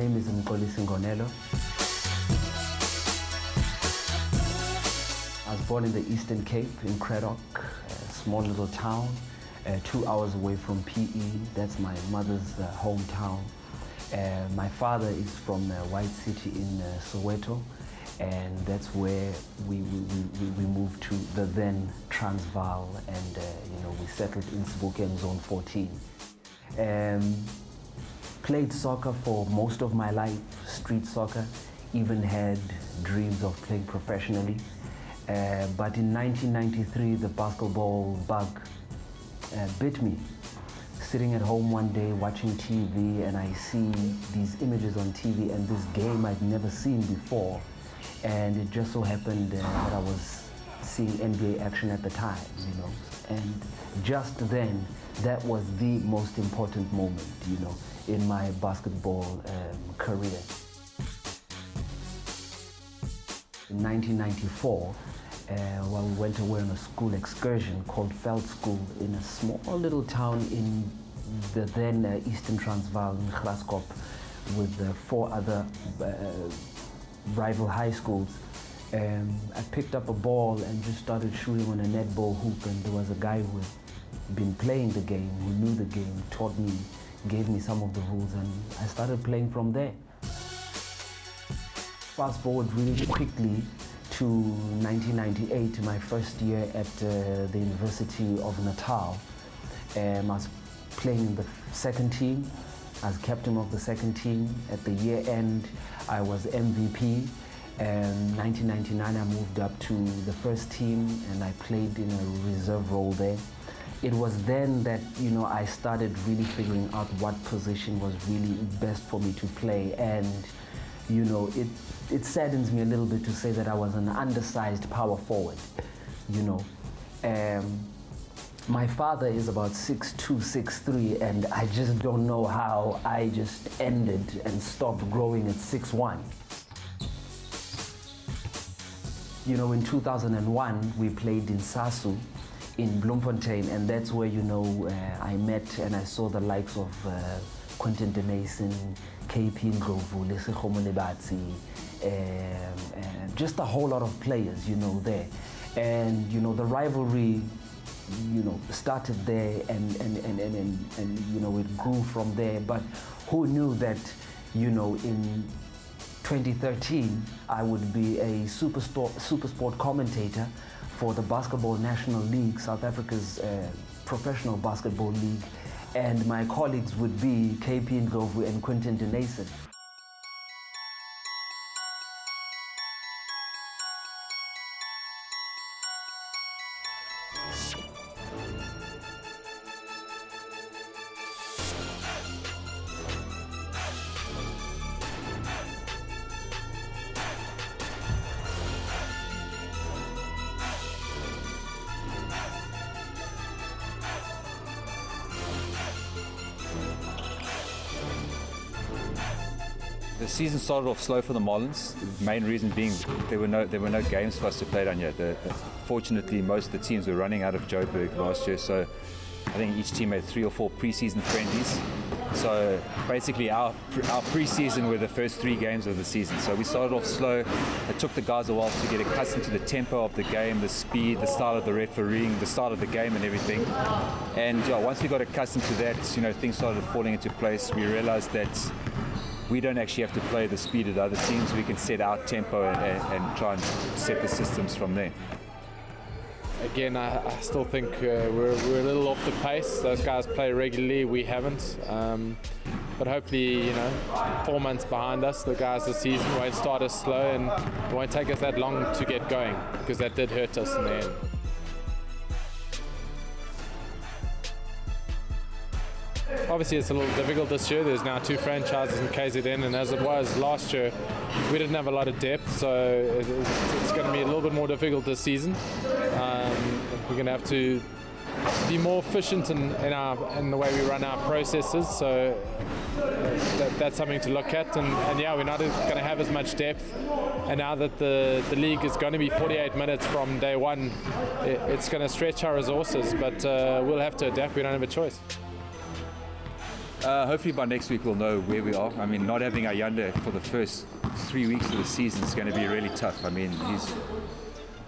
name is Ngonelo. I was born in the Eastern Cape, in Craddock, a small little town, 2 hours away from PE. That's my mother's hometown. My father is from White City in Soweto, and that's where we moved to the then Transvaal, and we settled in Sebokeng Zone 14. Played soccer for most of my life, street soccer, even had dreams of playing professionally. But in 1993, the basketball bug bit me. Sitting at home one day watching TV, and I see these images on TV and this game I'd never seen before. And it just so happened that I was seeing NBA action at the time, And just then, that was the most important moment, in my basketball career. In 1994, while we went away on a school excursion called Veld School in a small little town in the then Eastern Transvaal in Graskop, with 4 other rival high schools. I picked up a ball and just started shooting on a netball hoop, and there was a guy who had been playing the game, who knew the game, taught me, gave me some of the rules, and I started playing from there. Fast forward really quickly to 1998, my first year at the University of Natal. I was playing in the second team, as captain of the second team. At the year end, I was MVP. 1999, I moved up to the first team, and I played in a reserve role there. It was then that, I started really figuring out what position was really best for me to play. And, it saddens me a little bit to say that I was an undersized power forward, My father is about 6'2", 6'3", and I just don't know how I just ended and stopped growing at 6'1". In 2001, we played in Sasu in Bloemfontein, and that's where, I met and I saw the likes of Quentin de Mason, KP Ndlovu, Lesego Molebatsi, just a whole lot of players, there. And, the rivalry, started there, and it grew from there. But who knew that, in 2013, I would be a SuperSport commentator for the Basketball National League, South Africa's professional basketball league, and my colleagues would be KP Ndlovu and Quentin de Mason. The season started off slow for the Marlins. The main reason being there were no games for us to play down yet. Fortunately, most of the teams were running out of Joburg last year, so I think each team had 3 or 4 pre-season friendlies. So basically, our pre-season were the first 3 games of the season. So we started off slow. It took the guys a while to get accustomed to the tempo of the game, the speed, the style of the refereeing, the start of the game, and everything. And once we got accustomed to that, things started falling into place. We realized that we don't actually have to play the speed of the other teams. We can set our tempo and try and set the systems from there. Again, I still think we're a little off the pace. Those guys play regularly, we haven't. But hopefully, 4 months behind us, the guys this season won't start us slow, and it won't take us that long to get going, because that did hurt us in the end. Obviously, it's a little difficult this year. There's now 2 franchises in KZN, and as it was last year, we didn't have a lot of depth, so it's going to be a little bit more difficult this season. We're going to have to be more efficient in the way we run our processes, so that's something to look at. And yeah, we're not going to have as much depth, and now that the league is going to be 48 minutes from day one, it's going to stretch our resources, but we'll have to adapt. We don't have a choice. Hopefully by next week we'll know where we are. I mean, not having Ayanda for the first 3 weeks of the season is going to be really tough. I mean,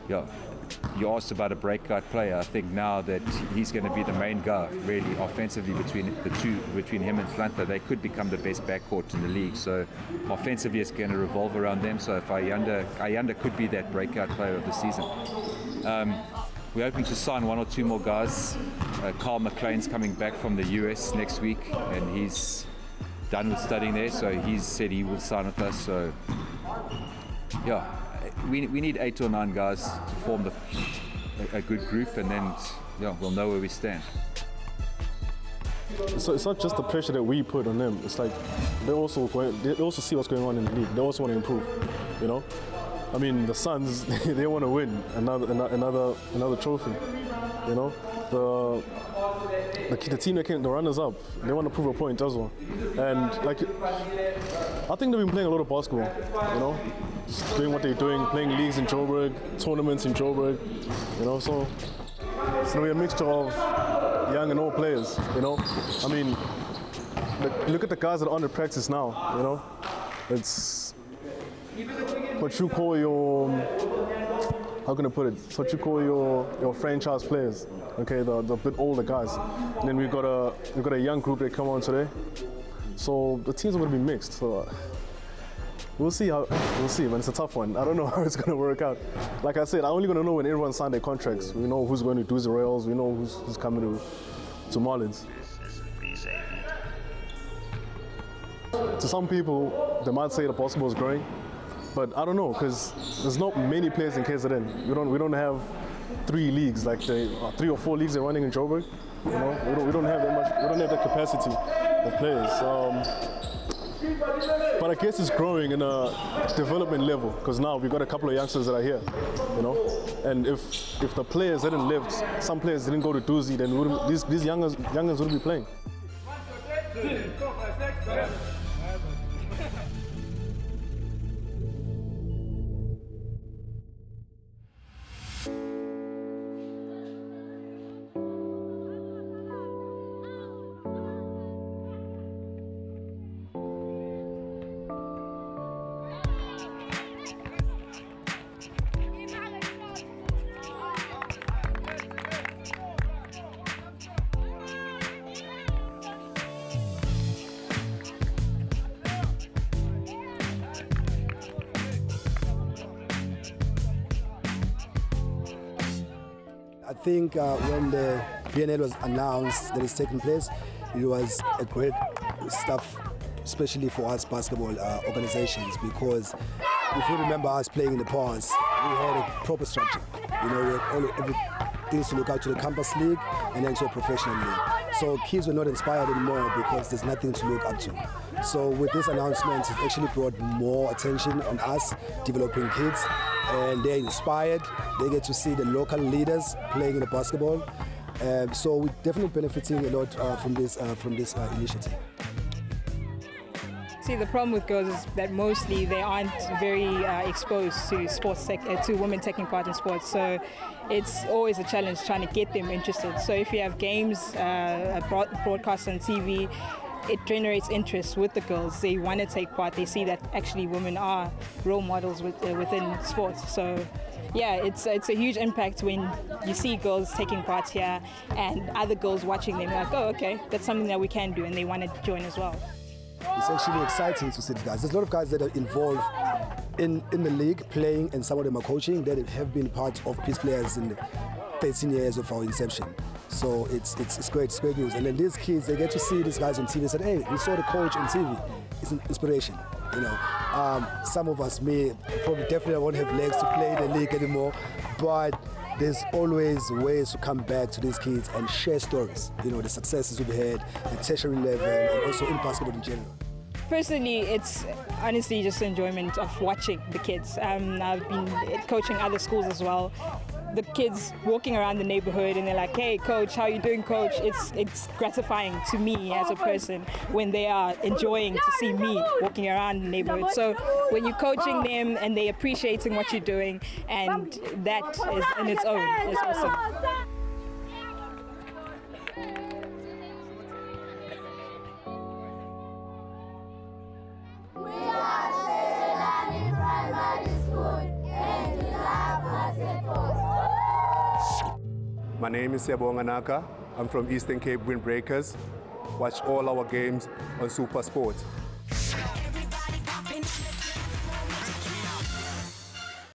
you asked about a breakout player. I think now that he's going to be the main guy, really, offensively between him and Flanta, they could become the best backcourt in the league. So offensively it's going to revolve around them. So if Ayanda could be that breakout player of the season. We're hoping to sign 1 or 2 more guys. Carl McLean's coming back from the US next week, and he's done with studying there, so he's said he will sign with us. So yeah, we need 8 or 9 guys to form a good group, and then we'll know where we stand. So it's not just the pressure that we put on them. It's like they also see what's going on in the league. They also want to improve, you know. I mean, the Suns, they want to win another trophy, you know. The team that came, the runners-up, they want to prove a point as well. And like, I think they've been playing a lot of basketball, you know, just doing what they're doing, playing leagues in Joburg, tournaments in Joburg, you know. So it's going to be a mixture of young and old players, you know. I mean, look at the guys that are on the practice now, you know. It's what you call your, how can I put it? It's what you call your franchise players. Okay, the bit older guys. And then we've got a young group that come on today. So the teams are going to be mixed. So we'll see, man. It's a tough one. I don't know how it's going to work out. Like I said, I'm only going to know when everyone signs their contracts. We know who's going to do the Royals. We know who's coming to Marlins. To some people, they might say the basketball is growing. But I don't know, because there's not many players in KZN. We don't have 3 leagues, like 3 or 4 leagues they're running in Joburg. You know, we don't have that much. We don't have that capacity of players. But I guess it's growing in a development level, because now we've got a couple of youngsters that are here. You know, and if the players hadn't left, some players didn't go to Doozy, then these youngers wouldn't be playing. I think when the BNL was announced that it's taking place, it was a great stuff, especially for us basketball organizations, because if you remember us playing in the past, we had a proper structure. You know, we had everything to look out to the campus league and then to a professional league. So kids were not inspired anymore because there's nothing to look up to. So with this announcement, it actually brought more attention on us developing kids, and they're inspired. They get to see the local leaders playing in the basketball. So we're definitely benefiting a lot from this initiative. See, the problem with girls is that mostly they aren't very exposed to sports, to women taking part in sports. So it's always a challenge trying to get them interested. So if you have games broadcast on TV, it generates interest with the girls. They want to take part. They see that actually women are role models within sports. So yeah, it's a huge impact when you see girls taking part here and other girls watching them. Like, oh, okay, that's something that we can do, and they want to join as well. It's actually exciting to see the guys. There's a lot of guys that are involved in the league playing, and some of them are coaching, that have been part of Peace Players in the 13 years of our inception. So it's great, it's great news. And then these kids, they get to see these guys on TV and say, hey, we saw the coach on TV. It's an inspiration, you know. Some of us definitely won't have legs to play in the league anymore, but there's always ways to come back to these kids and share stories. You know, the successes we've had at tertiary level and also in basketball in general. Personally, it's honestly just enjoyment of watching the kids. I've been coaching other schools as well. The kids walking around the neighborhood and they're like, hey coach, how you doing coach? It's gratifying to me as a person when they are enjoying to see me walking around the neighborhood. So when you're coaching them and they're appreciating what you're doing, and that is in its own is awesome. My name is Siyabonga Naka. I'm from Eastern Cape Windbreakers. Watch all our games on SuperSport.